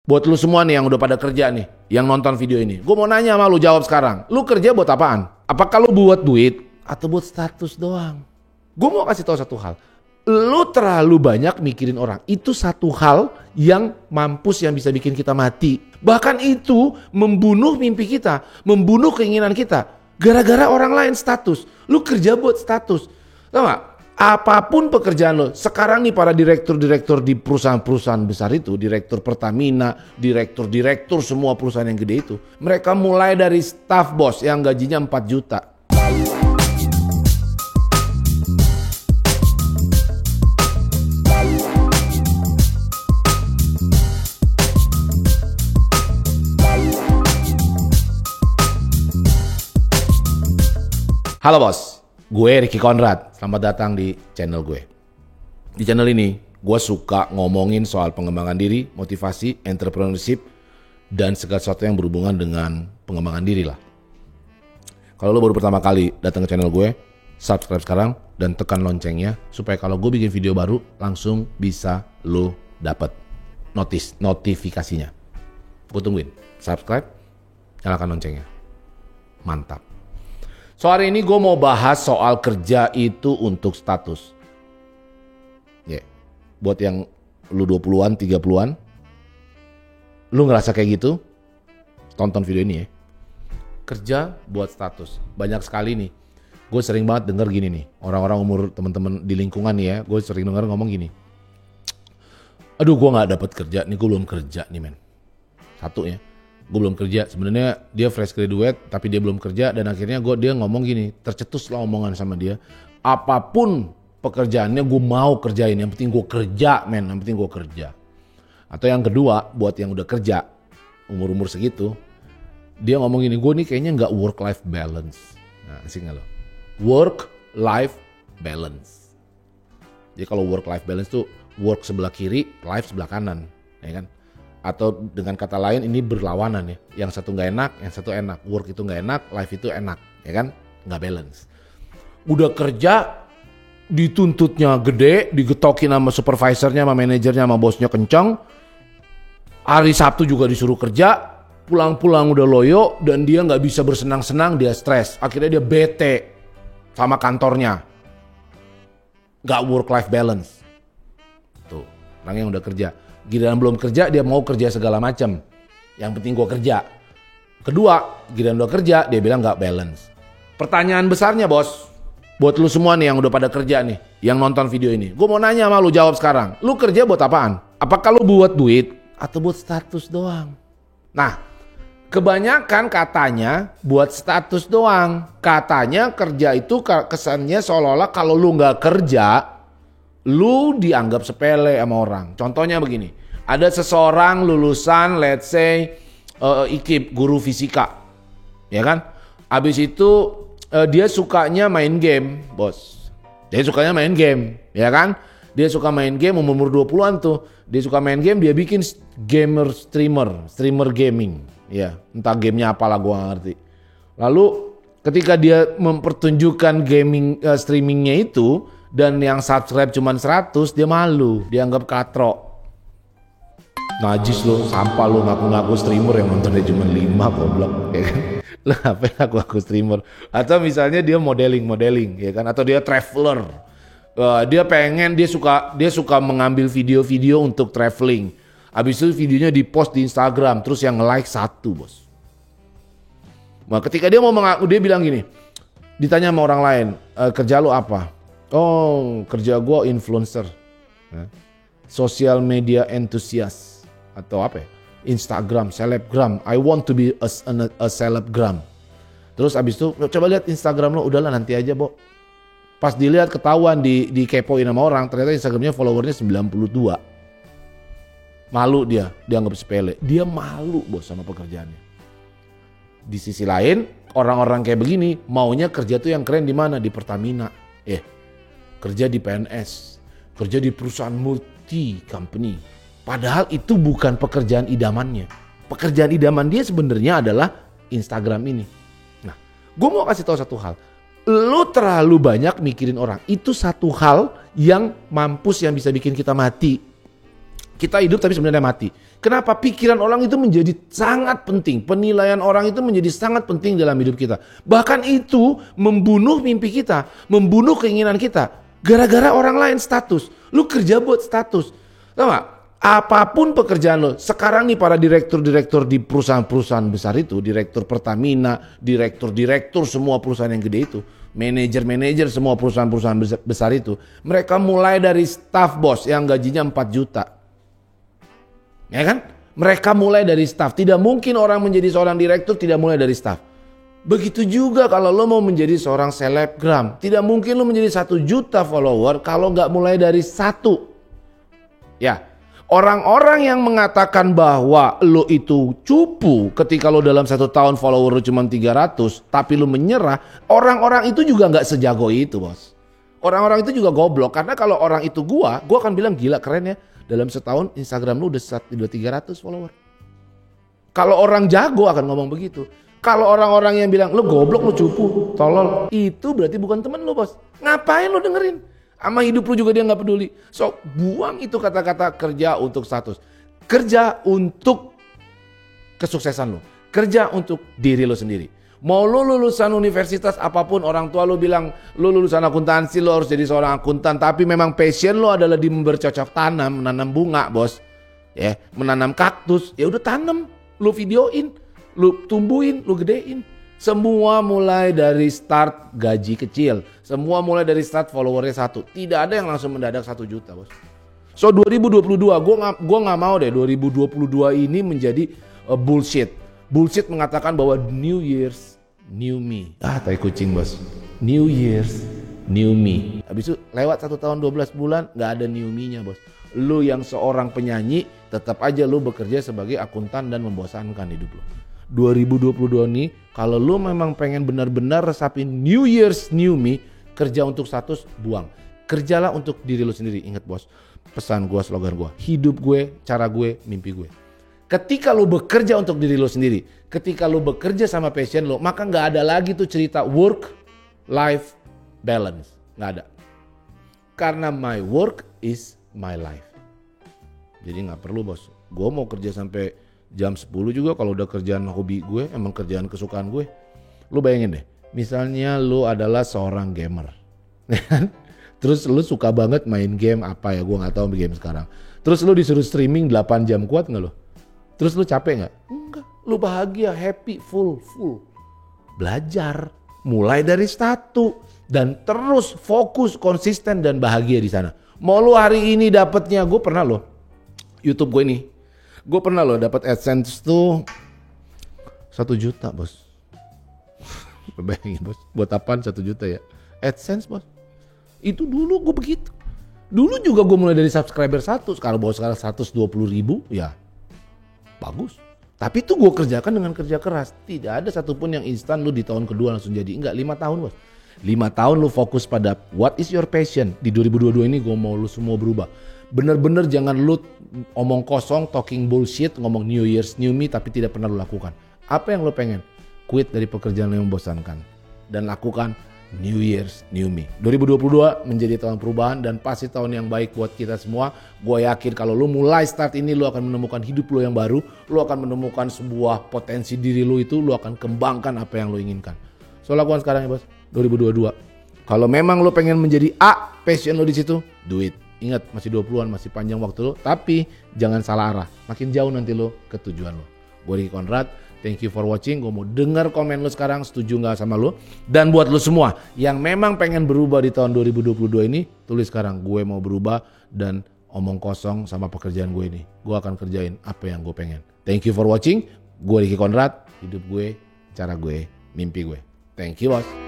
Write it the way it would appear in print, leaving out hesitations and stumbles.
Buat lu semua nih yang udah pada kerja nih, yang nonton video ini. Gue mau nanya sama lu, jawab sekarang. Lu kerja buat apaan? Apakah lu buat duit atau buat status doang? Gue mau kasih tahu satu hal. Lu terlalu banyak mikirin orang. Itu satu hal yang mampus yang bisa bikin kita mati. Bahkan itu membunuh mimpi kita, membunuh keinginan kita. Gara-gara orang lain status. Lu kerja buat status. Tahu gak? Apapun pekerjaan lo, sekarang nih para direktur-direktur di perusahaan-perusahaan besar itu, direktur Pertamina, direktur semua perusahaan yang gede itu, mereka mulai dari staff bos yang gajinya 4 juta. Halo bos, gue Ricky Conrad. Selamat datang di channel gue. Di channel ini, gue suka ngomongin soal pengembangan diri, motivasi, entrepreneurship, dan segala sesuatu yang berhubungan dengan pengembangan diri lah. Kalau lo baru pertama kali datang ke channel gue, subscribe sekarang dan tekan loncengnya supaya kalau gue bikin video baru langsung bisa lo dapet notifikasinya. Gue tungguin, subscribe, nyalakan loncengnya. Mantap. So hari ini gue mau bahas soal kerja itu untuk status. Buat yang lu 20-an, 30-an, lu ngerasa kayak gitu, tonton video ini ya. Kerja buat status. Banyak sekali nih, gue sering banget denger gini nih, orang-orang umur teman-teman di lingkungan nih ya, gue sering denger ngomong gini. Aduh gue gak dapet kerja nih, gue belum kerja nih men. Satu ya. Gue belum kerja, sebenarnya dia fresh graduate tapi dia belum kerja dan akhirnya dia ngomong gini, tercetus lah omongan sama dia, apapun pekerjaannya gue mau kerjain, yang penting gue kerja men, yang penting gue kerja. Atau yang kedua, buat yang udah kerja umur-umur segitu, dia ngomong gini, gue nih kayaknya nggak work life balance. Nah asik nggak lo? Work life balance. Jadi kalau work life balance tuh work sebelah kiri, life sebelah kanan, ya kan? Atau dengan kata lain ini berlawanan ya. Yang satu nggak enak, yang satu enak. Work itu nggak enak, life itu enak, ya kan? Nggak balance. Udah kerja, dituntutnya gede, digetokin sama supervisornya, sama manajernya, sama bosnya kencang. Hari Sabtu juga disuruh kerja, pulang-pulang udah loyo dan dia nggak bisa bersenang-senang, dia stres. Akhirnya dia bete sama kantornya. Nggak work life balance. Tuh, orang yang udah kerja. Giliran belum kerja dia mau kerja segala macam. Yang penting gue kerja. Kedua, giliran udah kerja dia bilang nggak balance. Pertanyaan besarnya bos, buat lu semua nih yang udah pada kerja nih, yang nonton video ini, gue mau nanya sama lu, jawab sekarang. Lu kerja buat apaan? Apakah lu buat duit atau buat status doang? Nah, kebanyakan katanya buat status doang. Katanya kerja itu kesannya seolah-olah kalau lu nggak kerja, lu dianggap sepele sama orang. Contohnya begini, ada seseorang lulusan let's say IKIP, guru fisika, ya kan? Habis itu dia sukanya main game, bos. Dia sukanya main game, ya kan? Dia suka main game umur 20-an tuh. Dia suka main game, dia bikin streamer gaming. Ya, entah gamenya apalah gua gak ngerti. Lalu ketika dia mempertunjukkan gaming streamingnya itu, dan yang subscribe cuma 100, dia malu, dianggap katro. Najis lo, sampah lo, ngaku-ngaku streamer yang nontonnya cuma 5, goblok, ya kan? Lo ngapain ngaku-ngaku streamer? Atau misalnya dia modeling, ya kan? Atau dia traveler. Dia suka mengambil video-video untuk traveling. Habis itu videonya dipost di Instagram, terus yang like 1, bos. Nah, ketika dia mau mengaku, dia bilang gini, ditanya sama orang lain, kerja lo apa? Oh, kerja gue influencer, social media enthusiast, atau apa ya? Instagram, selebgram. I want to be a selebgram. Terus abis itu coba lihat Instagram lo, udahlah nanti aja, Bo. Pas dilihat ketahuan dikepoin sama orang, ternyata Instagramnya followernya 92. Malu dia, dianggap sepele. Dia malu bos sama pekerjaannya. Di sisi lain, orang-orang kayak begini maunya kerja tuh yang keren di mana? Di Pertamina. Kerja di PNS, kerja di perusahaan multi company. Padahal itu bukan pekerjaan idamannya. Pekerjaan idaman dia sebenarnya adalah Instagram ini. Nah, gue mau kasih tahu satu hal. Lu terlalu banyak mikirin orang. Itu satu hal yang mampus yang bisa bikin kita mati. Kita hidup tapi sebenarnya mati. Kenapa? Pikiran orang itu menjadi sangat penting. Penilaian orang itu menjadi sangat penting dalam hidup kita. Bahkan itu membunuh mimpi kita, membunuh keinginan kita. Gara-gara orang lain status. Lu kerja buat status. Tahu gak? Apapun pekerjaan lo, sekarang nih para direktur-direktur di perusahaan-perusahaan besar itu, direktur Pertamina, direktur-direktur semua perusahaan yang gede itu, manajer-manajer semua perusahaan-perusahaan besar itu, mereka mulai dari staff bos yang gajinya 4 juta. Ya kan? Mereka mulai dari staff. Tidak mungkin orang menjadi seorang direktur tidak mulai dari staff. Begitu juga kalau lo mau menjadi seorang selebgram. Tidak mungkin lo menjadi 1 juta follower kalau nggak mulai dari 1. Ya. Orang-orang yang mengatakan bahwa lo itu cupu ketika lo dalam 1 tahun follower lo cuma 300 tapi lo menyerah, orang-orang itu juga nggak sejago itu bos. Orang-orang itu juga goblok karena kalau orang itu gua akan bilang gila keren ya dalam setahun Instagram lo udah 300 follower. Kalau orang jago akan ngomong begitu. Kalau orang-orang yang bilang lo goblok, lo cupu, tolol, itu berarti bukan temen lo bos. Ngapain lo dengerin? Sama hidup lu juga dia gak peduli. So buang itu kata-kata kerja untuk status. Kerja untuk kesuksesan lu. Kerja untuk diri lu sendiri. Mau lu lulusan universitas apapun, orang tua lu bilang lu lulusan akuntansi, lu harus jadi seorang akuntan. Tapi memang passion lu adalah di bercocok tanam, menanam bunga bos. Ya, menanam kaktus, ya udah tanam. Lu videoin, lu tumbuhin, lu gedein. Semua mulai dari start gaji kecil. Semua mulai dari start followernya 1. Tidak ada yang langsung mendadak 1 juta bos. So 2022 gue gak mau deh 2022 ini menjadi bullshit. Bullshit mengatakan bahwa New Year's New Me. Tai kucing bos. New Year's New Me. Habis itu lewat 1 tahun 12 bulan gak ada New Me-nya bos. Lu yang seorang penyanyi tetap aja lu bekerja sebagai akuntan dan membosankan hidup lu. 2022 nih, kalau lu memang pengen benar-benar resapin New Year's New Me, kerja untuk status, buang. Kerjalah untuk diri lu sendiri. Ingat bos, pesan gue, slogan gue, hidup gue, cara gue, mimpi gue. Ketika lu bekerja untuk diri lu sendiri, ketika lu bekerja sama passion lu, maka gak ada lagi tuh cerita work-life balance. Gak ada. Karena my work is my life. Jadi gak perlu bos, gue mau kerja sampai jam 10 juga kalau udah kerjaan hobi gue, emang kerjaan kesukaan gue. Lu bayangin deh, misalnya lu adalah seorang gamer. Terus lu suka banget main game apa ya, gue gak tahu game sekarang. Terus lu disuruh streaming 8 jam, kuat gak lu? Terus lu capek gak? Enggak, lu bahagia, happy, full. Belajar, mulai dari 1 dan terus fokus, konsisten dan bahagia di sana. Mau lu hari ini dapetnya, gue pernah loh, YouTube gue nih. Gue pernah loh dapat AdSense tuh 1 juta bos. Bayangin bos, buat apaan 1 juta ya? AdSense bos. Itu dulu gue begitu. Dulu juga gue mulai dari subscriber 1. Sekarang 120 ribu ya bagus. Tapi itu gue kerjakan dengan kerja keras. Tidak ada satupun yang instan lu di tahun kedua langsung jadi. Enggak, 5 tahun bos. 5 tahun lu fokus pada what is your passion. Di 2022 ini gue mau lu semua berubah. Bener-bener jangan lu omong kosong, talking bullshit, ngomong New Year's New Me tapi tidak pernah lu lakukan. Apa yang lu pengen? Quit dari pekerjaan yang membosankan dan lakukan New Year's New Me. 2022 menjadi tahun perubahan dan pasti tahun yang baik buat kita semua. Gue yakin kalau lu mulai start ini lu akan menemukan hidup lu yang baru, lu akan menemukan sebuah potensi diri lu itu, lu akan kembangkan apa yang lu inginkan. So lakukan sekarang ya bos, 2022. Kalau memang lu pengen menjadi A, passion lu di situ, do it. Ingat masih 20-an, masih panjang waktu lo. Tapi jangan salah arah. Makin jauh nanti lo ke tujuan lo. Gue Ricky Conrad. Thank you for watching. Gue mau denger komen lo sekarang. Setuju gak sama lo? Dan buat lo semua yang memang pengen berubah di tahun 2022 ini. Tulis sekarang. Gue mau berubah dan omong kosong sama pekerjaan gue ini. Gue akan kerjain apa yang gue pengen. Thank you for watching. Gue Ricky Conrad. Hidup gue, cara gue, mimpi gue. Thank you bos.